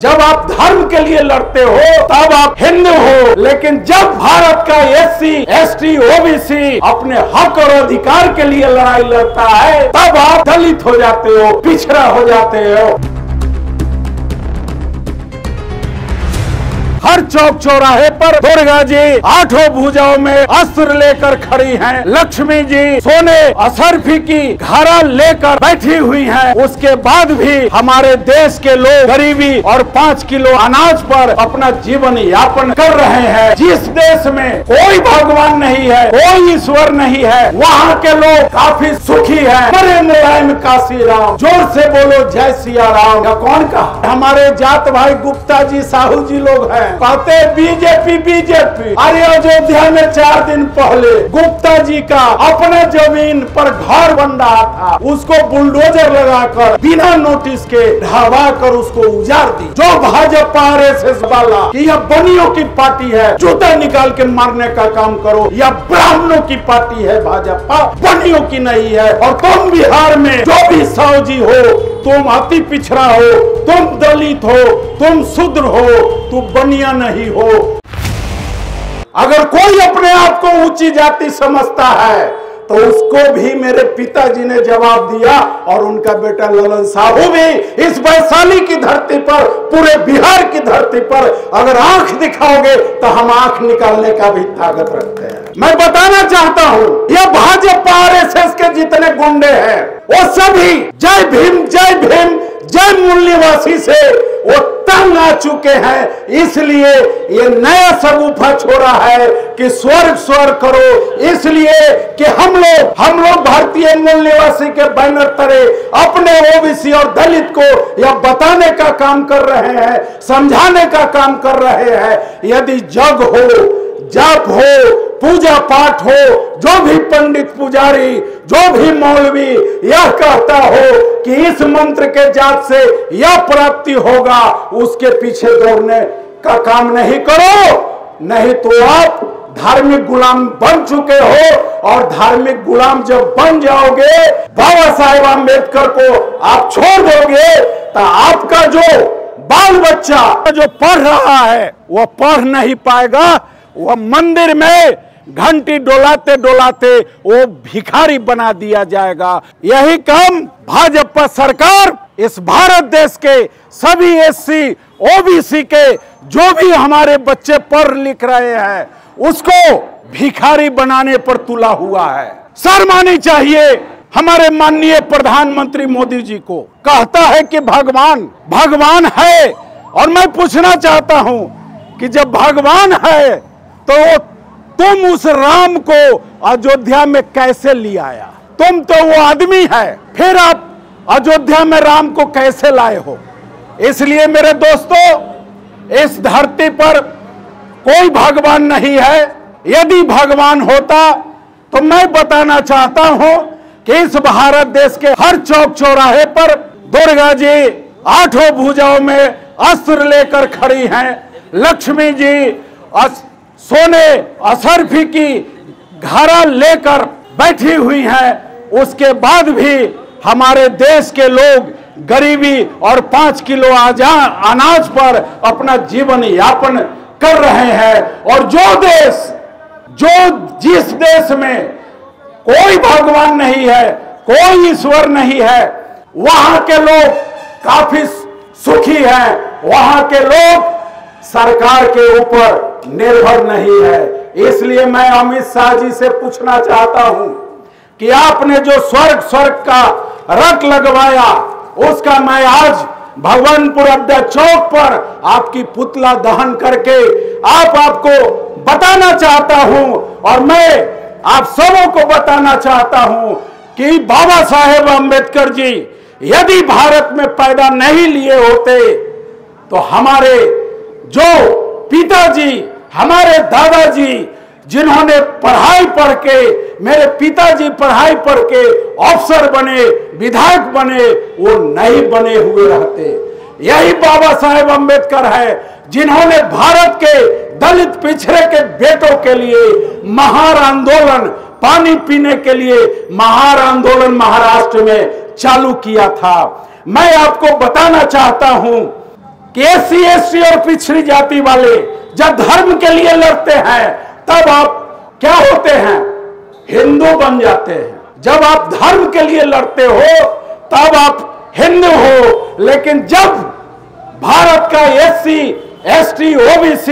जब आप धर्म के लिए लड़ते हो तब आप हिंदू हो, लेकिन जब भारत का एससी, एसटी, ओबीसी अपने हक और अधिकार के लिए लड़ाई लड़ता है तब आप दलित हो जाते हो, पिछड़ा हो जाते हो। हर चौक चौराहे पर दुर्गा जी आठों भुजाओं में अस्त्र लेकर खड़ी हैं। लक्ष्मी जी सोने असरफी की घड़ा लेकर बैठी हुई हैं। उसके बाद भी हमारे देश के लोग गरीबी और 5 किलो अनाज पर अपना जीवन यापन कर रहे हैं। जिस देश में कोई भगवान नहीं है, कोई ईश्वर नहीं है, वहाँ के लोग काफी सुखी हैं। नरेंद्र काशी राम, जोर से बोलो जय सिया राम। या कौन कहा? हमारे जात भाई गुप्ता जी, साहू जी लोग हैं, कहते बीजेपी बीजेपी। अरे अयोध्या में 4 दिन पहले गुप्ता जी का अपने जमीन पर घर बन रहा था, उसको बुलडोजर लगाकर बिना नोटिस के ढहवा कर उसको उजाड़ दी। जो भाजपा आरएसएस वाला कि यह बनियों की पार्टी है, जूता निकाल के मारने का काम करो, यह ब्राह्मणों की पार्टी है, भाजपा बनियों की नहीं है। और तुम बिहार में जो भी साहू हो, तुम अति पिछड़ा हो, तुम दलित हो, तुम शूद्र हो, तुम बनिया नहीं हो। अगर कोई अपने आप को ऊंची जाति समझता है तो उसको भी मेरे पिताजी ने जवाब दिया, और उनका बेटा ललन साहू भी इस वैशाली की धरती पर, पूरे बिहार की धरती पर अगर आंख दिखाओगे तो हम आंख निकालने का भी ताकत रखते हैं। मैं बताना चाहता हूं, यह भाजपा आरएसएस के जितने गुंडे हैं वो सभी जय भीम जय भीम जय मूल्यवासी से वो तंग आ चुके हैं। इसलिए ये नया सगुफा छोड़ा है कि स्वर्ग स्वर्ग करो, इसलिए कि हम लोग भारतीय मूल्यवासी के बैनर तले अपने ओबीसी और दलित को यह बताने का काम कर रहे हैं, समझाने का काम कर रहे हैं। यदि जग हो, जाप हो, पूजा पाठ हो, जो भी पंडित पुजारी, जो भी मौलवी यह कहता हो कि इस मंत्र के जाप से यह प्राप्ति होगा, उसके पीछे दौड़ने का काम नहीं करो, नहीं तो आप धार्मिक गुलाम बन चुके हो। और धार्मिक गुलाम जब बन जाओगे, बाबा साहेब आम्बेडकर को आप छोड़ दोगे, तो आपका जो बाल बच्चा जो पढ़ रहा है वह पढ़ नहीं पाएगा, वह मंदिर में घंटी डोलाते डोलाते वो भिखारी बना दिया जाएगा। यही काम भाजपा सरकार इस भारत देश के सभी एससी, ओबीसी के जो भी हमारे बच्चे पढ़ लिख रहे हैं उसको भिखारी बनाने पर तुला हुआ है। शर्म आनी चाहिए हमारे माननीय प्रधानमंत्री मोदी जी को। कहता है कि भगवान है, और मैं पूछना चाहता हूं कि जब भगवान है तो तुम उस राम को अयोध्या में कैसे ले आया? तुम तो वो आदमी है, फिर आप अयोध्या में राम को कैसे लाए हो? इसलिए मेरे दोस्तों, इस धरती पर कोई भगवान नहीं है। यदि भगवान होता तो मैं बताना चाहता हूं कि इस भारत देश के हर चौक चौराहे पर दुर्गा जी आठों भुजाओं में अस्त्र लेकर खड़ी हैं। लक्ष्मी जी सोने असरफी की घड़ा लेकर बैठी हुई हैं। उसके बाद भी हमारे देश के लोग गरीबी और 5 किलो अनाज पर अपना जीवन यापन कर रहे हैं। और जिस देश में कोई भगवान नहीं है, कोई ईश्वर नहीं है, वहां के लोग काफी सुखी हैं, वहां के लोग सरकार के ऊपर निर्भर नहीं है। इसलिए मैं अमित शाह जी से पूछना चाहता हूं कि आपने जो स्वर्ग का रट लगवाया, उसका मैं आज भगवानपुर अड्डा चौक पर आपकी पुतला दहन करके आपको बताना चाहता हूं, और मैं आप सबों को बताना चाहता हूं कि बाबा साहेब आम्बेडकर जी यदि भारत में पैदा नहीं लिए होते तो हमारे जो पिताजी, हमारे दादाजी जिन्होंने पढ़ाई पढ़ के, मेरे पिताजी पढ़ाई पढ़ के अफसर बने, विधायक बने, वो नहीं बने हुए रहते। यही बाबा साहेब आम्बेडकर है जिन्होंने भारत के दलित पिछड़े के बेटों के लिए महार आंदोलन, पानी पीने के लिए महार आंदोलन महाराष्ट्र में चालू किया था। मैं आपको बताना चाहता हूं कि SC ST और पिछड़ी जाति वाले जब धर्म के लिए लड़ते हैं तब आप क्या होते हैं, हिंदू बन जाते हैं। जब आप धर्म के लिए लड़ते हो तब आप हिंदू हो, लेकिन जब भारत का SC ST OBC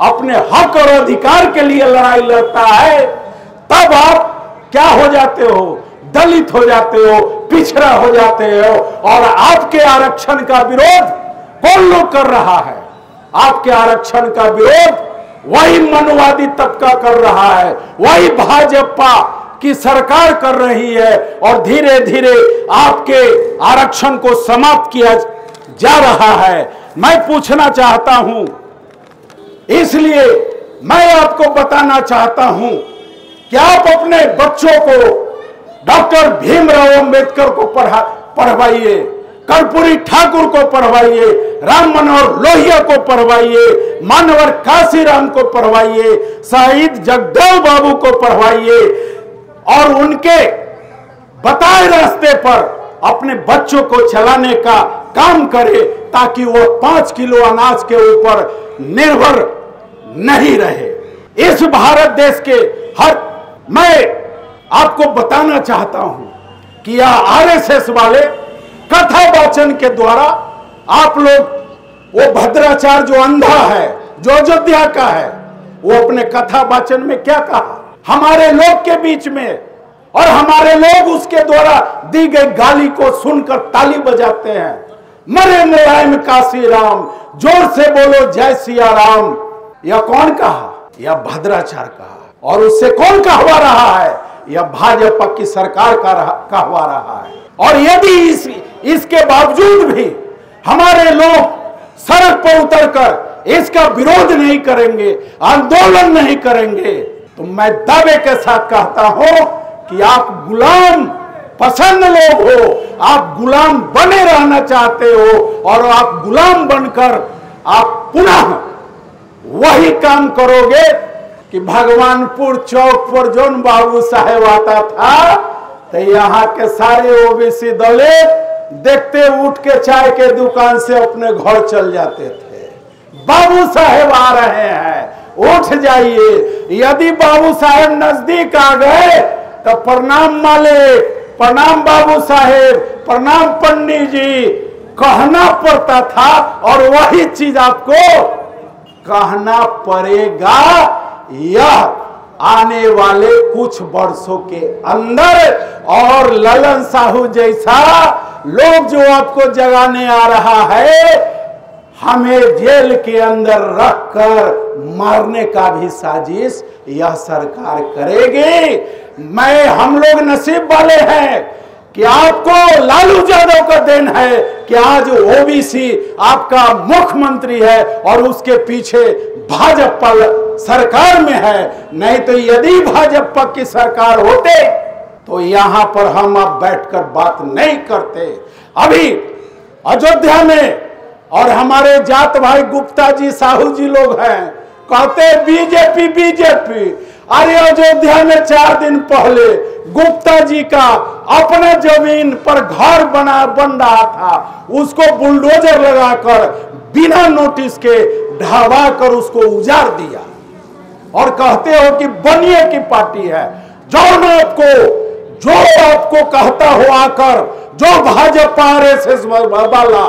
अपने हक और अधिकार के लिए लड़ाई लड़ता है तब आप क्या हो जाते हो, दलित हो जाते हो, पिछड़ा हो जाते हो। और आपके आरक्षण का विरोध कौन लोग कर रहा है? आपके आरक्षण का विरोध वही मनुवादी तबका कर रहा है, वही भाजपा की सरकार कर रही है और धीरे धीरे आपके आरक्षण को समाप्त किया जा रहा है। मैं पूछना चाहता हूं, इसलिए मैं आपको बताना चाहता हूं कि आप अपने बच्चों को डॉक्टर भीमराव अंबेडकर को पढ़वाइए, कर्पूरी ठाकुर को पढ़वाइए, राम मनोहर लोहिया को पढ़वाइए, मानवर काशीराम को पढ़वाइए, शहीद जगदेव बाबू को पढ़वाइए और उनके बताए रास्ते पर अपने बच्चों को चलाने का काम करे ताकि वो 5 किलो अनाज के ऊपर निर्भर नहीं रहे। इस भारत देश के मैं आपको बताना चाहता हूं कि यह RSS वाले कथा वाचन के द्वारा आप लोग, वो भद्राचार्य जो अंधा है, जो अयोध्या का है, वो अपने कथा वाचन में क्या कहा हमारे लोग के बीच में, और हमारे लोग उसके द्वारा दी गई गाली को सुनकर ताली बजाते हैं। मरे मुलायम काशीराम, जोर से बोलो जय सिया राम। यह कौन कहा? यह भद्राचार्य कहा। और उससे कौन कहवा रहा है? यह भाजपा की सरकार कहवा रहा है। और यदि इसके बावजूद भी हमारे लोग सड़क पर उतरकर इसका विरोध नहीं करेंगे, आंदोलन नहीं करेंगे, तो मैं दावे के साथ कहता हूं कि आप गुलाम पसंद लोग हो, आप गुलाम बने रहना चाहते हो और आप गुलाम बनकर आप पुनः वही काम करोगे कि भगवानपुर चौक पर जोन बाबू साहेब आता था तो यहाँ के सारे OBC दलित देखते उठ के चाय के दुकान से अपने घर चल जाते थे। बाबू साहेब आ रहे हैं, उठ जाइए। यदि बाबू साहेब नजदीक आ गए तो प्रणाम मालिक, प्रणाम बाबू साहेब, प्रणाम पंडित जी कहना पड़ता था और वही चीज आपको कहना पड़ेगा। यह आने वाले कुछ वर्षों के अंदर और ललन साहू जैसा लोग जो आपको जगाने आ रहा है, हमें जेल के अंदर रखकर मारने का भी साजिश यह सरकार करेगी। हम लोग नसीब वाले हैं कि आपको लालू यादव का देन है कि आज OBC आपका मुख्यमंत्री है और उसके पीछे भाजपा सरकार में है। नहीं तो यदि भाजपा की सरकार होते तो यहां पर हम अब बैठकर बात नहीं करते। अभी अयोध्या में और हमारे जात भाई गुप्ता जी, साहू जी लोग हैं, कहते बीजेपी बीजेपी। अरे अयोध्या में 4 दिन पहले गुप्ता जी का अपने जमीन पर घर बन रहा था, उसको बुलडोजर लगाकर बिना नोटिस के ढहवा कर उसको उजाड़ दिया और कहते हो कि बनिए की पार्टी है। जो आपको कहता हो आकर, जो भाजपा RSS वाला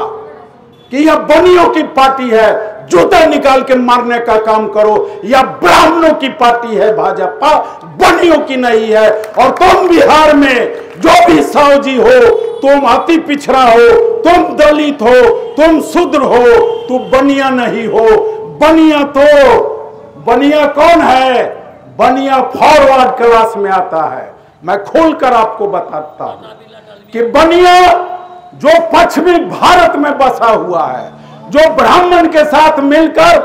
कि यह बनियों की पार्टी है, जूता निकाल के मारने का काम करो। यह ब्राह्मणों की पार्टी है भाजपा, बनियों की नहीं है। और तुम बिहार में जो भी सावजी हो, तुम अति पिछड़ा हो, तुम दलित हो, तुम शूद्र हो, तुम बनिया नहीं हो। बनिया कौन है? बनिया फॉरवर्ड क्लास में आता है। मैं खोलकर आपको बताता हूं कि बनिया जो पश्चिमी भारत में बसा हुआ है, जो ब्राह्मण के साथ मिलकर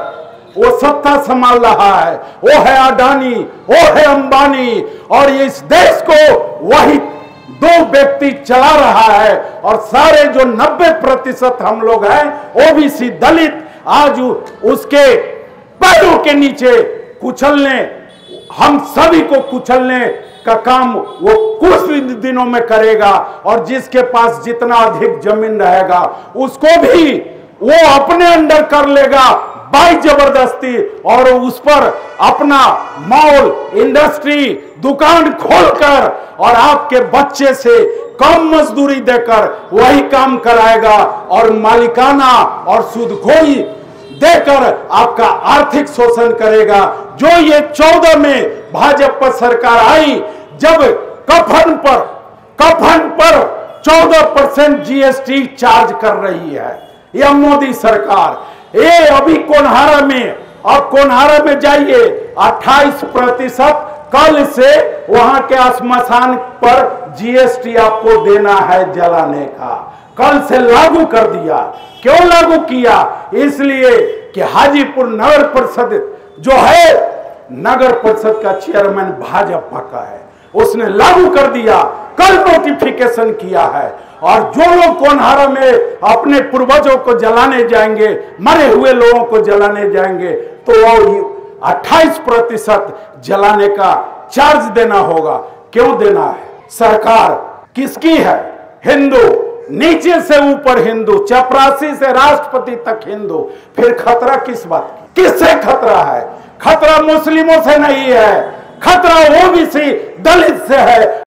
वो सत्ता संभाल रहा है, वो है अडानी, वो है अंबानी। और इस देश को वही 2 व्यक्ति चला रहा है। और सारे जो 90% हम लोग हैं OBC दलित, आज उसके पैरों के नीचे कुचलने, हम सभी को कुचलने का काम वो कुछ दिनों में करेगा। और जिसके पास जितना अधिक जमीन रहेगा उसको भी वो अपने अंडर कर लेगा बाई जबरदस्ती, और उस पर अपना मॉल, इंडस्ट्री, दुकान खोलकर और आपके बच्चे से कम मजदूरी देकर वही काम कराएगा और मालिकाना और सूदखोरी देकर आपका आर्थिक शोषण करेगा। जो ये 14 में भाजपा सरकार आई, जब कफन पर 14% जीएसटी चार्ज कर रही है यह मोदी सरकार। ये अभी कोनहारा में जाइए 28%, कल से वहां के श्मशान पर जीएसटी आपको देना है जलाने का। कल से लागू कर दिया। क्यों लागू किया? इसलिए कि हाजीपुर नगर परिषद जो है, नगर परिषद का चेयरमैन भाजपा का है, उसने लागू कर दिया, कल नोटिफिकेशन किया है। और जो लोग कोनहारा में अपने पूर्वजों को जलाने जाएंगे, मरे हुए लोगों को जलाने जाएंगे, तो वो 28% जलाने का चार्ज देना होगा। क्यों देना है? सरकार किसकी है? हिंदू, नीचे से ऊपर हिंदू, चपरासी से राष्ट्रपति तक हिंदू। फिर खतरा किस बात की? किससे खतरा है? खतरा मुस्लिमों से नहीं है, खतरा ओबीसी दलित से है,